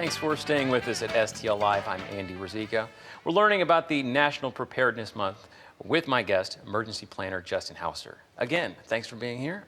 Thanks for staying with us at STL Live. I'm Andy Ruzicka. We're learning about the National Preparedness Month with my guest, emergency planner Justen Hauser. Again, thanks for being here.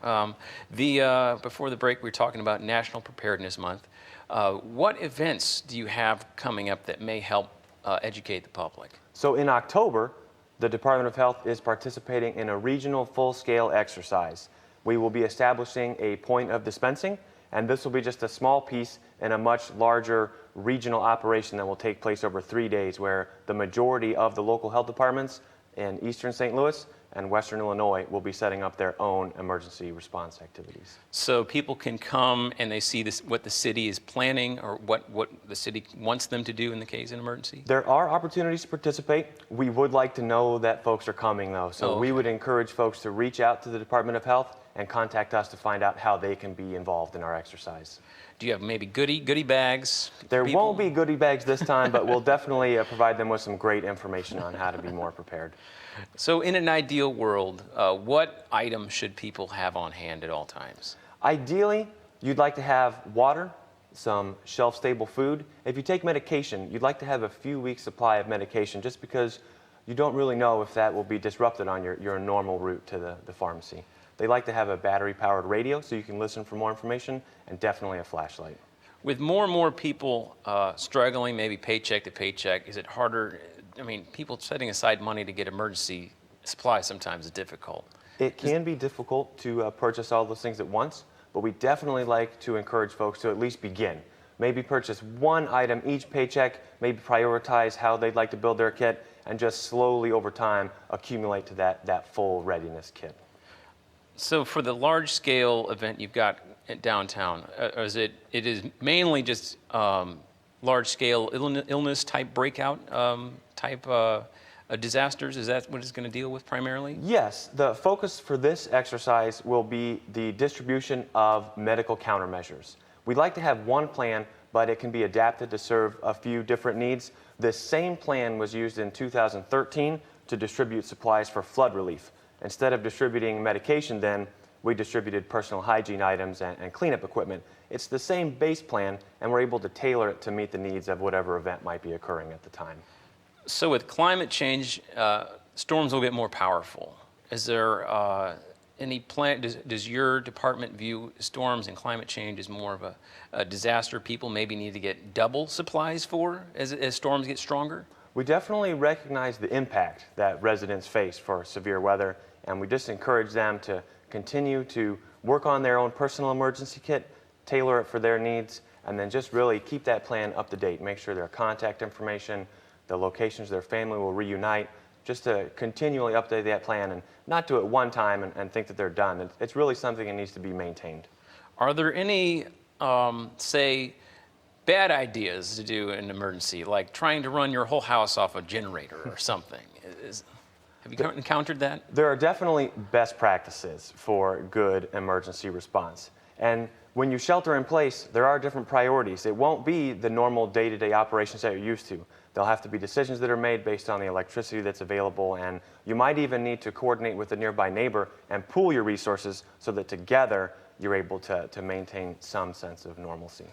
Before the break, we were talking about National Preparedness Month. What events do you have coming up that may help educate the public? So in October, the Department of Health is participating in a regional full-scale exercise. We will be establishing a point of dispensing, and this will be just a small piece in a much larger regional operation that will take place over 3 days, where the majority of the local health departments in eastern St. Louis and western Illinois will be setting up their own emergency response activities. So people can come and they see this, what the city is planning or what the city wants them to do in the case of an emergency? There are opportunities to participate. We would like to know that folks are coming, though. So we would encourage folks to reach out to the Department of Health and contact us to find out how they can be involved in our exercise. Do you have maybe goodie bags? There won't be goodie bags this time, but we'll definitely provide them with some great information on how to be more prepared. So in an ideal world, what items should people have on hand at all times? Ideally, you'd like to have water, some shelf-stable food. If you take medication, you'd like to have a few weeks' supply of medication, just because you don't really know if that will be disrupted on your normal route to the pharmacy. They like to have a battery-powered radio so you can listen for more information, and definitely a flashlight. With more and more people struggling, maybe paycheck to paycheck, is it harder? I mean, people setting aside money to get emergency supplies sometimes is difficult. It can be difficult to purchase all those things at once, but we definitely like to encourage folks to at least begin. Maybe purchase one item each paycheck, maybe prioritize how they'd like to build their kit, and just slowly over time accumulate to that full readiness kit. So for the large-scale event you've got at downtown, it is mainly just large-scale illness type breakout type disasters? Is that what it's going to deal with primarily? Yes, the focus for this exercise will be the distribution of medical countermeasures. We'd like to have one plan, but it can be adapted to serve a few different needs. This same plan was used in 2013 to distribute supplies for flood relief. Instead of distributing medication then, we distributed personal hygiene items and cleanup equipment. It's the same base plan, and we're able to tailor it to meet the needs of whatever event might be occurring at the time. So with climate change, storms will get more powerful. Is there any plan, does your department view storms and climate change as more of a disaster people maybe need to get double supplies for as storms get stronger? We definitely recognize the impact that residents face for severe weather, and we just encourage them to continue to work on their own personal emergency kit, tailor it for their needs, and then just really keep that plan up to date. Make sure their contact information, the locations their family will reunite, just to continually update that plan and not do it one time and think that they're done. It's really something that needs to be maintained. Are there any, say, bad ideas to do in an emergency, like trying to run your whole house off a generator or something? Have you encountered that? There are definitely best practices for good emergency response. And when you shelter in place, there are different priorities. It won't be the normal day-to-day operations that you're used to. There'll have to be decisions that are made based on the electricity that's available, and you might even need to coordinate with a nearby neighbor and pool your resources so that together you're able to maintain some sense of normalcy.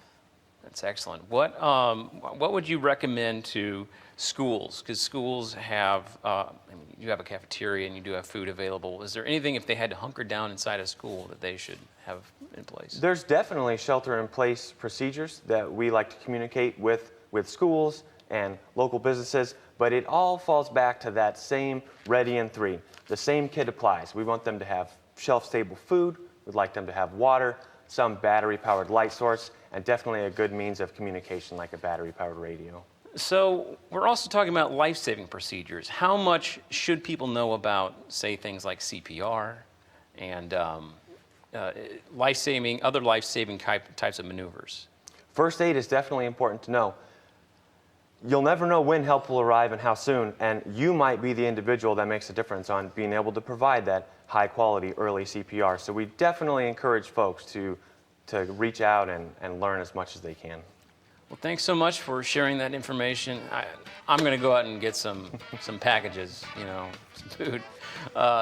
That's excellent. What would you recommend to schools? Because schools have, you have a cafeteria and you do have food available. Is there anything, if they had to hunker down inside a school, that they should have in place? There's definitely shelter-in-place procedures that we like to communicate with schools and local businesses, but it all falls back to that same ready in 3. The same kit applies. We want them to have shelf-stable food. We'd like them to have water, some battery-powered light source, and definitely a good means of communication like a battery-powered radio. So we're also talking about life-saving procedures. How much should people know about, say, things like CPR and other life-saving types of maneuvers? First aid is definitely important to know. You'll never know when help will arrive and how soon, and you might be the individual that makes a difference on being able to provide that high-quality early CPR. So we definitely encourage folks to reach out and learn as much as they can. Well, thanks so much for sharing that information. I'm going to go out and get some packages, some food.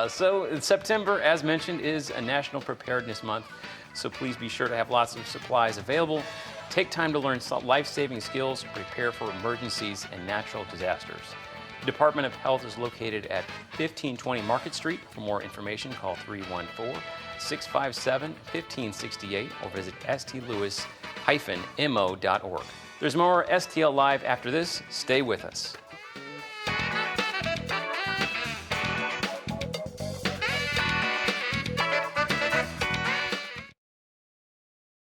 So September, as mentioned, is a National Preparedness Month. So please be sure to have lots of supplies available. Take time to learn life-saving skills to prepare for emergencies and natural disasters. The Department of Health is located at 1520 Market Street. For more information, call 314-657-1568 or visit stlewis-mo.org. There's more STL Live after this. Stay with us.